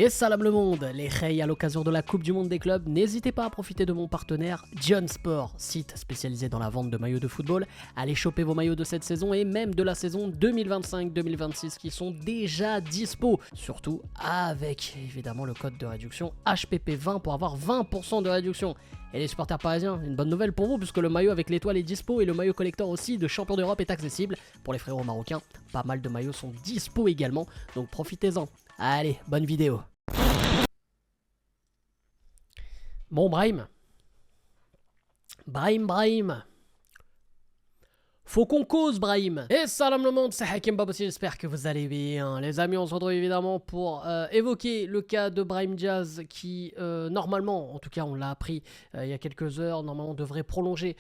Et salam le monde, les Rey à l'occasion de la Coupe du Monde des clubs, n'hésitez pas à profiter de mon partenaire John Sport, site spécialisé dans la vente de maillots de football. Allez choper vos maillots de cette saison et même de la saison 2025-2026 qui sont déjà dispo. Surtout avec évidemment le code de réduction HPP20 pour avoir 20% de réduction. Et les supporters parisiens, une bonne nouvelle pour vous puisque le maillot avec l'étoile est dispo et le maillot collector aussi de champion d'Europe est accessible. Pour les frérots marocains, pas mal de maillots sont dispo également, donc profitez-en. Allez, bonne vidéo. Bon, Brahim. Faut qu'on cause, Brahim. Et salam le monde, c'est Hakim Babossi, j'espère que vous allez bien. Les amis, on se retrouve évidemment pour évoquer le cas de Brahim Diaz qui, normalement, en tout cas on l'a appris il y a quelques heures, normalement devrait prolonger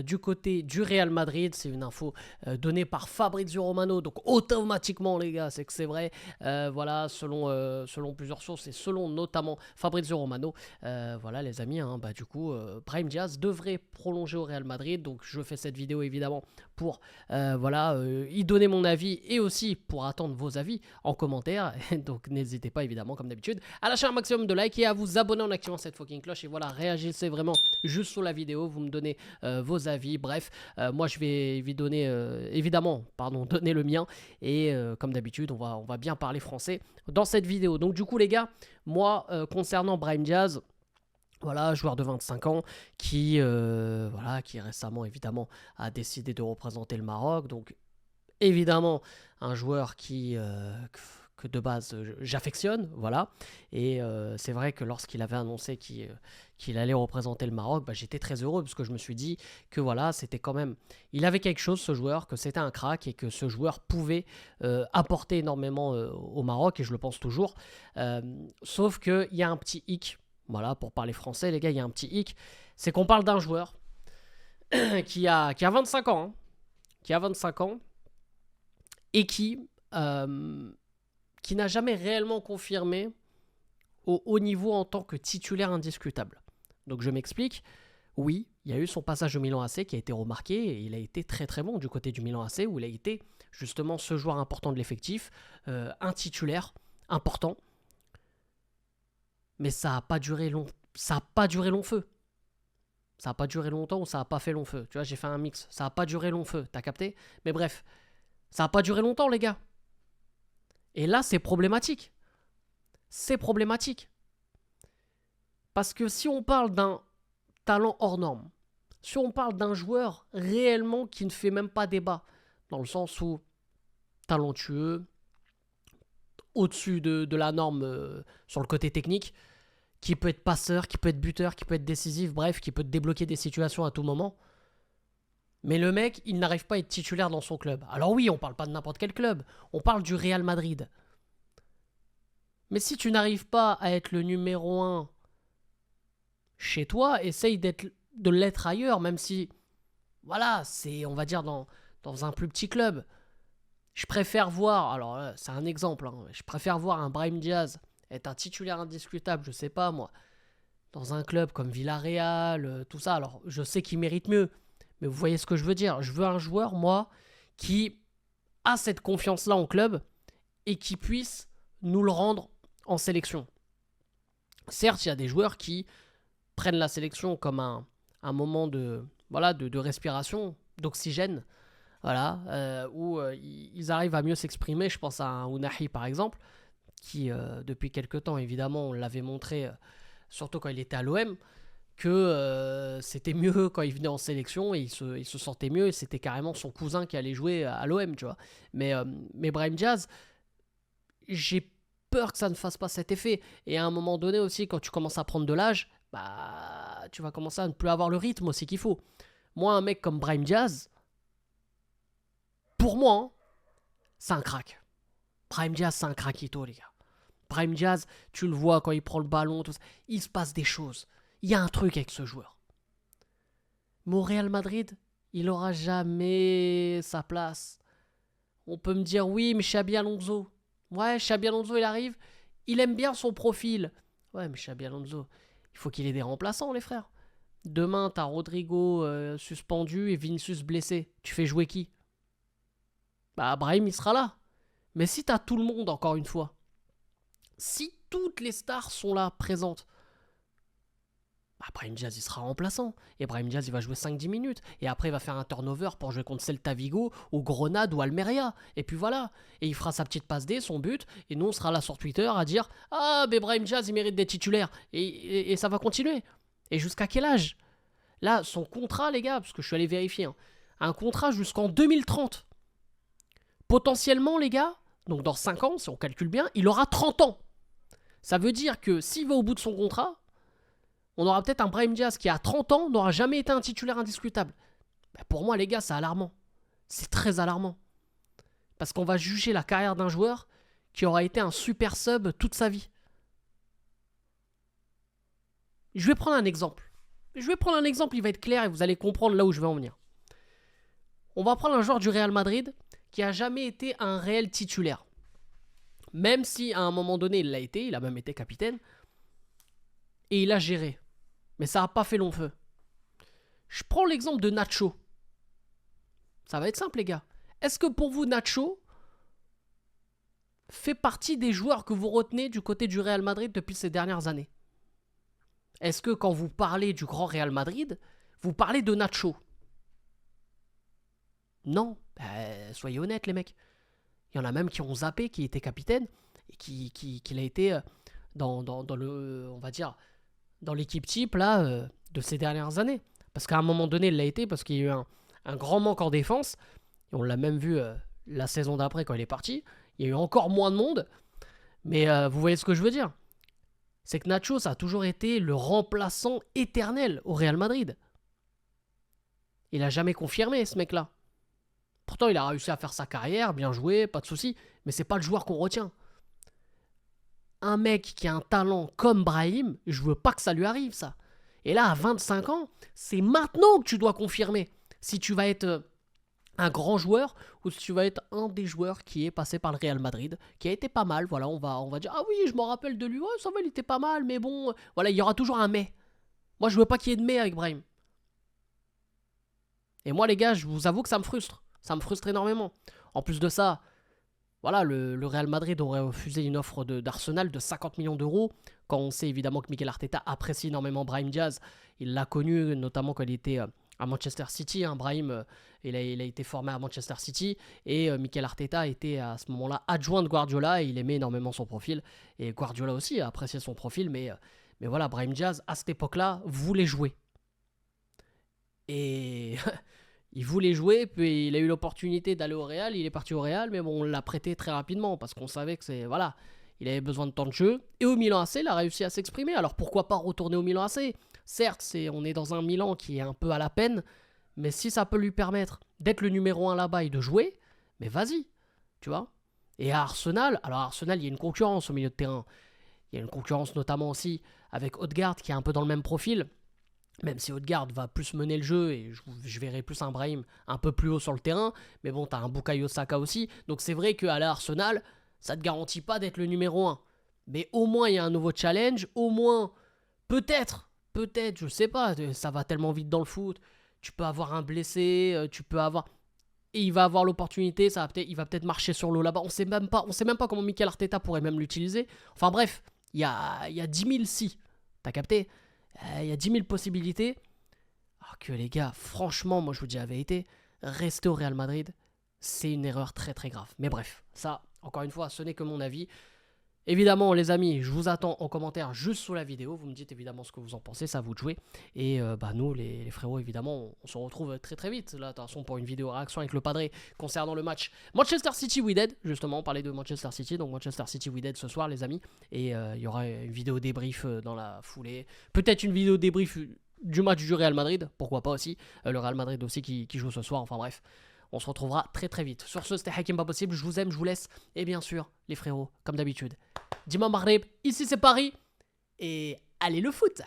du côté du Real Madrid. C'est une info donnée par Fabrizio Romano, donc automatiquement les gars, c'est que c'est vrai. Voilà, selon plusieurs sources et selon notamment Fabrizio Romano. Voilà les amis, hein, du coup, Brahim Diaz devrait prolonger au Real Madrid. Donc je fais cette vidéo évidemment pour y donner mon avis et aussi pour attendre vos avis en commentaire. Donc n'hésitez pas évidemment comme d'habitude à lâcher un maximum de likes et à vous abonner en activant cette fucking cloche. Et voilà, réagissez vraiment juste sous la vidéo, vous me donnez vos avis. Bref, moi je vais lui donner donner le mien. Et comme d'habitude, on va bien parler français dans cette vidéo. Donc du coup les gars, moi concernant Brahim Diaz, voilà, joueur de 25 ans qui récemment évidemment a décidé de représenter le Maroc. Donc évidemment un joueur que de base j'affectionne, voilà. Et c'est vrai que lorsqu'il avait annoncé qu'il allait représenter le Maroc, j'étais très heureux parce que je me suis dit que voilà, c'était quand même, il avait quelque chose ce joueur, que c'était un crack et que ce joueur pouvait apporter énormément au Maroc et je le pense toujours. Sauf qu'il y a un petit hic. Voilà, pour parler français, les gars, il y a un petit hic. C'est qu'on parle d'un joueur qui a 25 ans. Hein, qui a 25 ans. Et qui n'a jamais réellement confirmé au haut niveau en tant que titulaire indiscutable. Donc je m'explique. Oui, il y a eu son passage au Milan AC qui a été remarqué. Et il a été très très bon du côté du Milan AC où il a été justement ce joueur important de l'effectif. Un titulaire important. Mais ça n'a pas duré long feu. Ça n'a pas duré longtemps ou ça n'a pas fait long feu. Tu vois, j'ai fait un mix. Ça n'a pas duré long feu, t'as capté? Mais bref, ça n'a pas duré longtemps, les gars. Et là, c'est problématique. C'est problématique. Parce que si on parle d'un talent hors norme, si on parle d'un joueur réellement qui ne fait même pas débat, dans le sens où talentueux, au-dessus de la norme sur le côté technique, qui peut être passeur, qui peut être buteur, qui peut être décisif, bref, qui peut te débloquer des situations à tout moment. Mais le mec, il n'arrive pas à être titulaire dans son club. Alors oui, on parle pas de n'importe quel club, on parle du Real Madrid. Mais si tu n'arrives pas à être le numéro 1 chez toi, essaye de l'être ailleurs, même si, voilà, c'est, on va dire, dans un plus petit club. Je préfère voir, alors c'est un exemple, hein, je préfère voir un Brahim Diaz être un titulaire indiscutable, je sais pas moi, dans un club comme Villarreal, tout ça. Alors, je sais qu'il mérite mieux, mais vous voyez ce que je veux dire. Je veux un joueur, moi, qui a cette confiance-là en club et qui puisse nous le rendre en sélection. Certes, il y a des joueurs qui prennent la sélection comme un moment de respiration, d'oxygène, voilà, où ils arrivent à mieux s'exprimer. Je pense à un Ounahi, par exemple, qui, depuis quelques temps, évidemment, on l'avait montré, surtout quand il était à l'OM, que c'était mieux quand il venait en sélection et il se sentait mieux et c'était carrément son cousin qui allait jouer à l'OM, tu vois. Mais Brahim Diaz, j'ai peur que ça ne fasse pas cet effet. Et à un moment donné aussi, quand tu commences à prendre de l'âge, tu vas commencer à ne plus avoir le rythme aussi qu'il faut. Moi, un mec comme Brahim Diaz, pour moi, hein, c'est un crack. Brahim Diaz, c'est un craquito, les gars. Brahim Diaz, tu le vois quand il prend le ballon, tout ça, il se passe des choses. Il y a un truc avec ce joueur. Mais au Real Madrid, il n'aura jamais sa place. On peut me dire, oui, mais Xabi Alonso. Ouais, Xabi Alonso, il arrive. Il aime bien son profil. Ouais, mais Xabi Alonso, il faut qu'il ait des remplaçants, les frères. Demain, t'as Rodrigo suspendu et Vinicius blessé. Tu fais jouer qui? Brahim, il sera là. Mais si t'as tout le monde, encore une fois, si toutes les stars sont là, présentes. Bah, Brahim Diaz, il sera remplaçant. Et Brahim Diaz, il va jouer 5-10 minutes. Et après, il va faire un turnover pour jouer contre Celta Vigo, ou Grenade, ou Almeria. Et puis voilà. Et il fera sa petite passe D, son but. Et nous, on sera là sur Twitter à dire « Ah, mais Brahim Diaz, il mérite d'être titulaire. » Et ça va continuer. Et jusqu'à quel âge? Là, son contrat, les gars, parce que je suis allé vérifier, hein, un contrat jusqu'en 2030. Potentiellement, les gars, donc dans 5 ans, si on calcule bien, il aura 30 ans. Ça veut dire que s'il va au bout de son contrat, on aura peut-être un Brahim Diaz qui a 30 ans, n'aura jamais été un titulaire indiscutable. Ben pour moi, les gars, c'est alarmant. C'est très alarmant. Parce qu'on va juger la carrière d'un joueur qui aura été un super sub toute sa vie. Je vais prendre un exemple. Il va être clair et vous allez comprendre là où je vais en venir. On va prendre un joueur du Real Madrid qui a jamais été un réel titulaire. Même si à un moment donné il l'a été, il a même été capitaine. Et il a géré. Mais ça n'a pas fait long feu. Je prends l'exemple de Nacho. Ça va être simple les gars. Est-ce que pour vous Nacho fait partie des joueurs que vous retenez du côté du Real Madrid depuis ces dernières années? Est-ce que quand vous parlez du grand Real Madrid, vous parlez de Nacho? Non. Soyez honnêtes les mecs. Il y en a même qui ont zappé, qui était capitaine et qui a été dans le, on va dire, dans l'équipe type là de ces dernières années. Parce qu'à un moment donné, il l'a été parce qu'il y a eu un grand manque en défense. Et on l'a même vu la saison d'après quand il est parti. Il y a eu encore moins de monde. Mais vous voyez ce que je veux dire? C'est que Nacho, ça a toujours été le remplaçant éternel au Real Madrid. Il n'a jamais confirmé ce mec-là. Pourtant, il a réussi à faire sa carrière, bien joué, pas de souci. Mais c'est pas le joueur qu'on retient. Un mec qui a un talent comme Brahim, je veux pas que ça lui arrive, ça. Et là, à 25 ans, c'est maintenant que tu dois confirmer si tu vas être un grand joueur ou si tu vas être un des joueurs qui est passé par le Real Madrid, qui a été pas mal. Voilà, on va dire, ah oui, je me rappelle de lui, ouais, ça va, il était pas mal, mais bon, voilà, il y aura toujours un mais. Moi, je veux pas qu'il y ait de mais avec Brahim. Et moi, les gars, je vous avoue que ça me frustre. Ça me frustre énormément. En plus de ça, voilà, le Real Madrid aurait refusé une offre d'Arsenal de 50 millions d'euros, quand on sait évidemment que Mikel Arteta apprécie énormément Brahim Diaz. Il l'a connu notamment quand il était à Manchester City. Hein. Brahim, il a été formé à Manchester City et Mikel Arteta était à ce moment-là adjoint de Guardiola et il aimait énormément son profil. Et Guardiola aussi a apprécié son profil, mais voilà, Brahim Diaz, à cette époque-là, voulait jouer. Et... il voulait jouer, puis il a eu l'opportunité d'aller au Real, il est parti au Real, mais bon, on l'a prêté très rapidement, parce qu'on savait que c'est, voilà, il avait besoin de temps de jeu, et au Milan AC, il a réussi à s'exprimer, alors pourquoi pas retourner au Milan AC? Certes, on est dans un Milan qui est un peu à la peine, mais si ça peut lui permettre d'être le numéro 1 là-bas et de jouer, mais vas-y, tu vois. Et à Arsenal, alors à Arsenal, il y a une concurrence au milieu de terrain, il y a une concurrence notamment aussi avec Odegaard, qui est un peu dans le même profil. Même si Odegaard va plus mener le jeu et je verrai plus un Brahim un peu plus haut sur le terrain. Mais bon, t'as un Bukayo Saka aussi. Donc c'est vrai qu'à l'Arsenal, ça te garantit pas d'être le numéro 1. Mais au moins, il y a un nouveau challenge. Au moins, peut-être, je sais pas. Ça va tellement vite dans le foot. Tu peux avoir un blessé, tu peux avoir... Et il va avoir l'opportunité, il va peut-être marcher sur l'eau là-bas. On sait même pas comment Mikel Arteta pourrait même l'utiliser. Enfin bref, il y a 10 000 si. T'as capté ? Il y a 10 000 possibilités. Alors que les gars, franchement, moi je vous dis la vérité, rester au Real Madrid, c'est une erreur très très grave. Mais bref, ça, encore une fois, ce n'est que mon avis. Évidemment, les amis, je vous attends en commentaire juste sous la vidéo. Vous me dites évidemment ce que vous en pensez, ça à vous de jouer. Et nous, les frérots, évidemment, on se retrouve très très vite. Là, de toute façon, pour une vidéo réaction avec le padré concernant le match Manchester City We Dead. Justement, on parlait de Manchester City. Donc Manchester City We Dead ce soir, les amis. Et il y aura une vidéo débrief dans la foulée. Peut-être une vidéo débrief du match du Real Madrid. Pourquoi pas aussi. Le Real Madrid aussi qui joue ce soir. Enfin bref. On se retrouvera très très vite. Sur ce, c'était Hakim Pas Possible. Je vous aime, je vous laisse. Et bien sûr, les frérots, comme d'habitude. Dima Maghreb, ici c'est Paris. Et allez le foot!